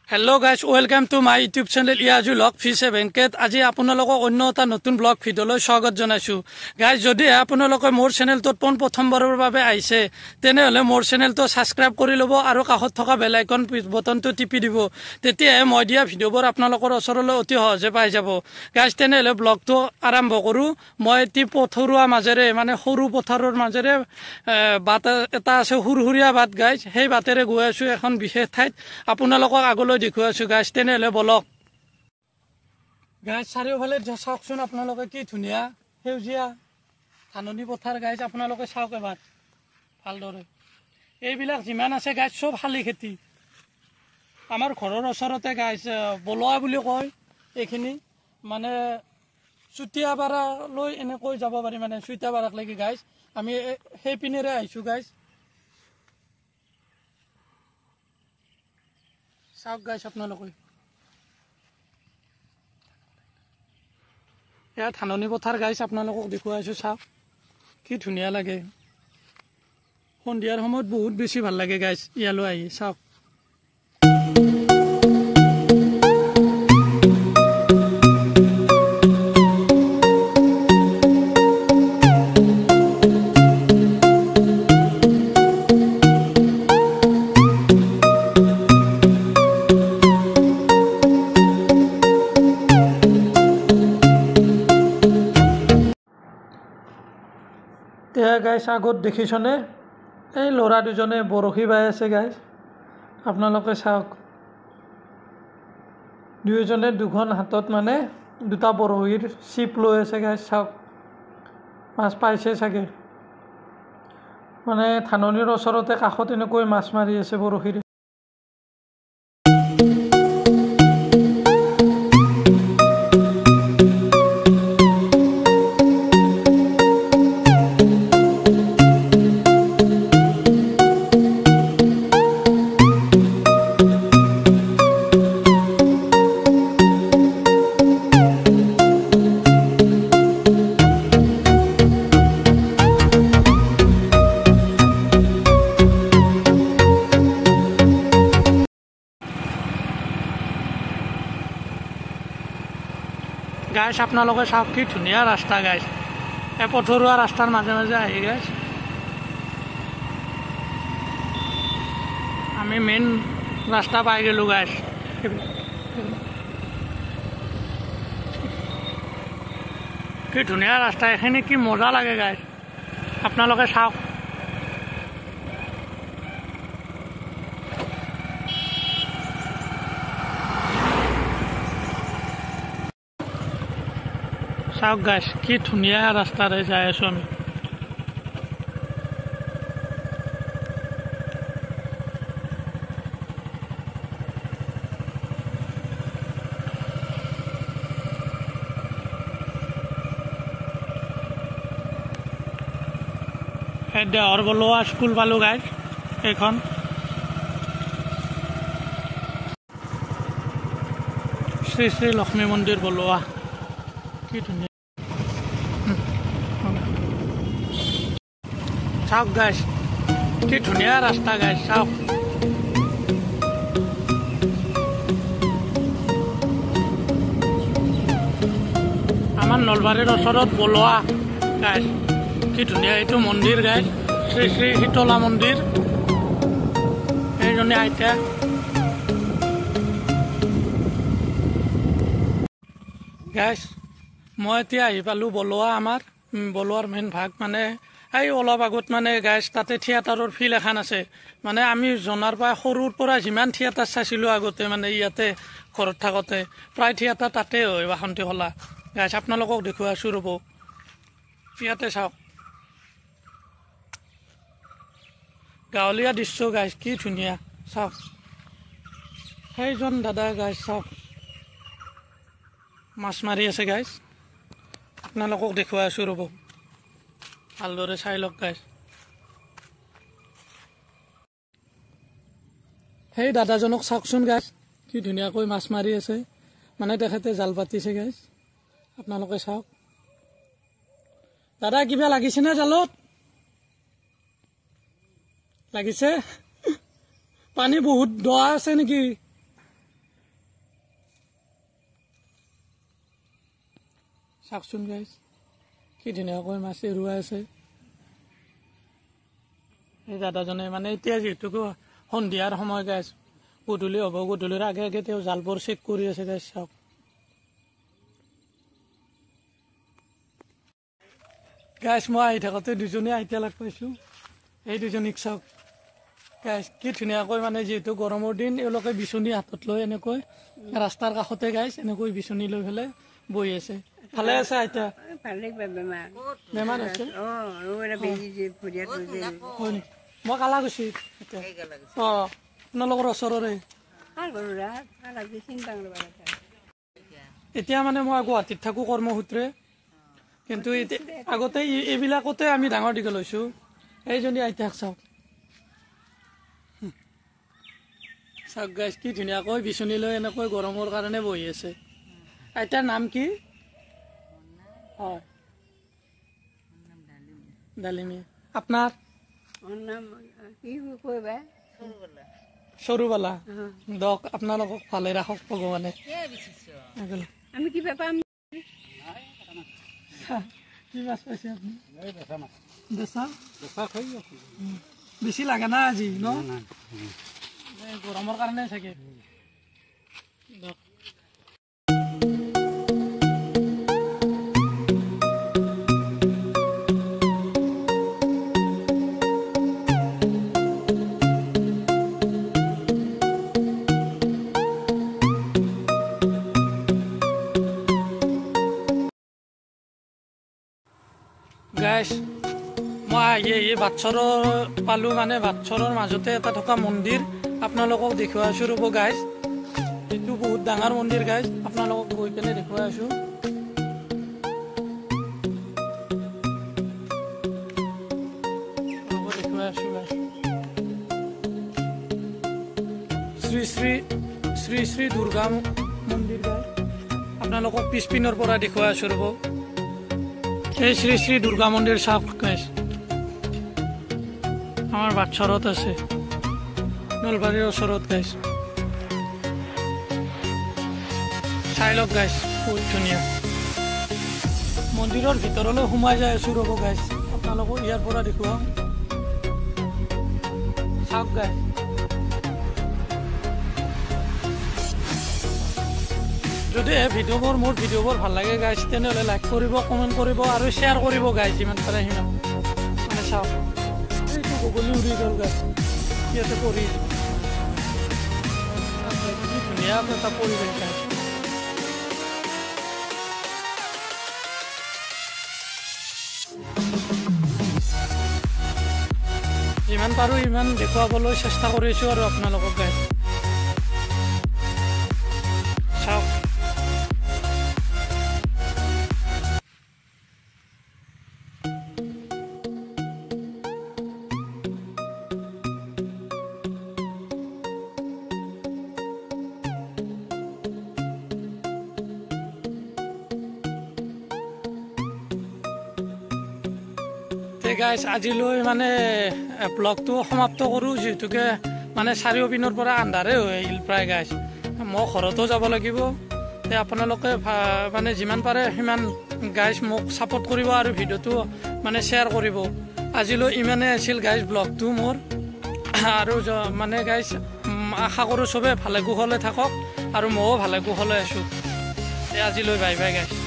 Hello guys, welcome to my YouTube channel Iyaju Log Fish Banket. আজি আপোনালোকক অন্য এটা নতুন ব্লগ ভিডিঅ'লৈ স্বাগত জনাইছো। গাইজ যদি আপোনালোকে মোৰ চেনেলটোত প্ৰথমবাৰৰ বাবে আহিছে তেনেহলে মোৰ চেনেলটো সাবস্ক্ৰাইব কৰি ল'ব আৰু কাষত থকা বেল আইকন বটনটো টিপি দিব। তেতিয়া মই দিয়া ভিডিঅ'বোৰ আপোনালোকৰ ওচৰলৈ অতি সহজে পাই যাব। গাইজ তেনেহলে ব্লগটো আৰম্ভ কৰো। মই এটি পথৰুৱা মাজেৰে মানে সৰু পথাৰৰ মাজেৰে বাট এটা আছে হুৰহুৰীয়া বাট গাইজ। সেই বাটেৰে গৈ আছো এখন বিশেষ ঠাইত। আপোনালোকক আগলৈ দেখুৱাই আছো গাইজ, তেনেহলে বলক। গাইজ চাৰিওফালে চাওকচোন আপোনালোকে কি ধুনীয়া সেউজীয়া ধাননি পথাৰ গাইজ। আপোনালোকে চাওক এবাৰ ভালদৰে। এইবিলাক যিমান আছে গাইজ চব শালি খেতি। আমাৰ ঘৰৰ ওচৰতে গাইজ বলোৱা বুলি কয় এইখিনি, মানে চুতীয়াপাৰালৈ এনেকৈ যাব পাৰি, মানে চুতীয়াপাৰাকলৈকে গাইজ। আমি সেই পিনেৰে আহিছো গাইজ। চাওক গাইজ আপোনালোকে, এয়া ধাননি পথাৰ গাইজ। আপোনালোকক দেখুৱাইছো, চাওক কি ধুনীয়া লাগে। সন্ধিয়াৰ সময়ত বহুত বেছি ভাল লাগে গাইজ ইয়ালৈ আহি। চাওক এয়া গাইজ আগত দেখিছনে এই ল'ৰা দুজনে বৰশী বাই আছে গাইজ। আপোনালোকে চাওক, দুয়োজনে দুখন হাতত মানে দুটা বৰশীৰ চিপ লৈ আছে গাইজ। চাওক মাছ পাইছে চাগে, মানে ধাননিৰ ওচৰতে কাষত এনেকৈ মাছ মাৰি আছে বৰশীৰে। গাইজ আপোনালোকে চাওক কি ধুনীয়া ৰাস্তা গাইজ। এই পথৰুৱা ৰাস্তাৰ মাজে মাজে আহি গাইজ আমি মেইন ৰাস্তা পাই গ'লো গাইজ। কি ধুনীয়া ৰাস্তা, এইখিনি কি মজা লাগে গাইজ। আপোনালোকে চাওক চাওক গাইজ কি ধুনীয়া ৰাস্তাৰে যাই আছো আমি। দেহৰ বলোৱা স্কুল পালো গাইজ এইখন। শ্ৰী শ্ৰী লক্ষ্মী মন্দিৰ বলোৱা, কি ধুনীয়া। চাওক গাইজ কি ধুনীয়া ৰাস্তা গাইজ। চাওক আমাৰ নলবাৰীৰ ওচৰত বলোৱা গাইজ, কি ধুনীয়া। এইটো মন্দিৰ গাইজ, শ্ৰী শ্ৰী শীতলা মন্দিৰ। এইজনী আইতা গাইজ। মই এতিয়া আহি পালোঁ বলোৱা। আমাৰ বলোৱাৰ মেইন ভাগ মানে এই অলপ আগত মানে গাইজ তাতে থিয়েটাৰৰ ফিল্ড এখন আছে। মানে আমি জনাৰ পৰা সৰুৰ পৰা যিমান থিয়েটাৰ চাইছিলোঁ আগতে, মানে ইয়াতে ঘৰত থাকোঁতে প্ৰায় থিয়েটাৰ তাতে হয় বাসন্তী খোলা গাইজ। আপোনালোকক দেখুৱাইছোঁ ৰ'ব, ইয়াতে চাওক গাঁৱলীয়া দৃশ্য গাইজ, কি ধুনীয়া। চাওক সেইজন দাদা গাইজ, চাওক মাছ মাৰি আছে গাইজ। আপোনালোকক দেখুৱাই আছোঁ ৰ'ব, ভালদৰে চাই লওক গাইজ। সেই দাদাজনক চাওকচোন গাইজ, কি ধুনীয়াকৈ মাছ মাৰি আছে, মানে তেখেতে জাল পাতিছে গাইজ। আপোনালোকে চাওক। দাদা কিবা লাগিছেনে জালত? লাগিছে? পানী বহুত দ আছে নেকি? চাওকচোন গাইজ কি ধুনীয়াকৈ মাছ এৰুৱাই আছে এই দাদাজনে মানে এতিয়া যিহেতু সন্ধিয়াৰ সময় গাইজ গধূলি হ'ব গধূলিৰ আগে আগে তেওঁ জালবোৰ চেক কৰি আছে গাইজ চাওক গাইজ মই আহি থাকোঁতে দুজনী আইতা লগ পাইছোঁ এই দুজনীক চাওক গাইজ কি ধুনীয়াকৈ মানে যিহেতু গৰমৰ দিন এওঁলোকে বিচনী হাতত লৈ এনেকৈ ৰাস্তাৰ কাষতে গাইজ এনেকৈ বিচনী লৈ পেলাই বহি আছে ভালে আছে আইতা বেমাৰ হৈছে হয় নেকি মই কালাগুছি অঁ আপোনালোকৰ ওচৰৰে এতিয়া মানে মই গুৱাহাটীত থাকোঁ কৰ্মসূত্ৰে কিন্তু আগতে এইবিলাকতে আমি ডাঙৰ দীঘল হৈছোঁ এইজনী আইতাক চাওক চাওক গাইজ কি ধুনীয়াকৈ বিচনী লৈ এনেকৈ গৰমৰ কাৰণে বহি আছে আইতাৰ নাম কি হয় ডালিমী আপোনাৰ সৰুবালা দক আপোনালোকক ভালে ৰাখক ভগৱানে আমি কিবা পাম কি মাছ পাইছে আপুনি বেছি লাগে না আজি ন গৰমৰ কাৰণে চাগে গাইজ মই এই বাটচৰৰ পালোঁ মানে বাটচৰৰ মাজতে এটা থকা মন্দিৰ আপোনালোকক দেখুৱাই আছোঁ ৰ'ব গাইজ এইটো বহুত ডাঙৰ মন্দিৰ গাইজ আপোনালোকক গৈ পেলাই দেখুৱাই আছোঁ দেখুৱাই আছোঁ গাইজ শ্ৰী শ্ৰী দুৰ্গা মন্দিৰ গাইজ আপোনালোকক পিছপিনৰ পৰা দেখুৱাই আছোঁ ৰ'ব এই শ্ৰী শ্ৰী দুৰ্গা মন্দিৰ চাওক গাইজ আমাৰ বাটচৰত আছে নলবাৰীৰ ওচৰত গাইজ চাই লওক গাইজ বহুত ধুনীয়া মন্দিৰৰ ভিতৰলৈ সোমাই যাই আছোঁ ৰ'ব গাইজ আপোনালোকক ইয়াৰ পৰা দেখুৱাম চাওক গাইজ যদি মোৰ ভিডিঅ'বোৰ ভাল লাগে গাইজ তেনেহ'লে লাইক কৰিব কমেণ্ট কৰিব আৰু শ্বেয়াৰ কৰিব গাইজ যিমান পাৰে সিমান মানে চাওক এইটো বগলী উৰি গ'ল গাইজ ইয়াতে পৰি কি ধুনীয়া এটা পৰিৱেশ গাইজ যিমান পাৰোঁ ইমান দেখুৱাবলৈ চেষ্টা কৰিছোঁ আৰু আপোনালোকক গাইজ চাওক গাইজ আজিলৈ মানে ব্লগটো সমাপ্ত কৰোঁ যিহেতুকে মানে চাৰিওপিনৰ পৰা আন্ধাৰে হৈ আহিল প্ৰায় গাইজ মই ঘৰতো যাব লাগিব আপোনালোকে মানে যিমান পাৰে সিমান গাইজ মোক ছাপোৰ্ট কৰিব আৰু ভিডিঅ'টো মানে শ্বেয়াৰ কৰিব আজিলৈ ইমানেই আছিল গাইজ ব্লগটো মোৰ আৰু মানে গাইজ আশা কৰোঁ চবে ভালে কুশলে থাকক আৰু ময়ো ভালে কুশলে আছোঁ আজিলৈ বাই বাই গাইজ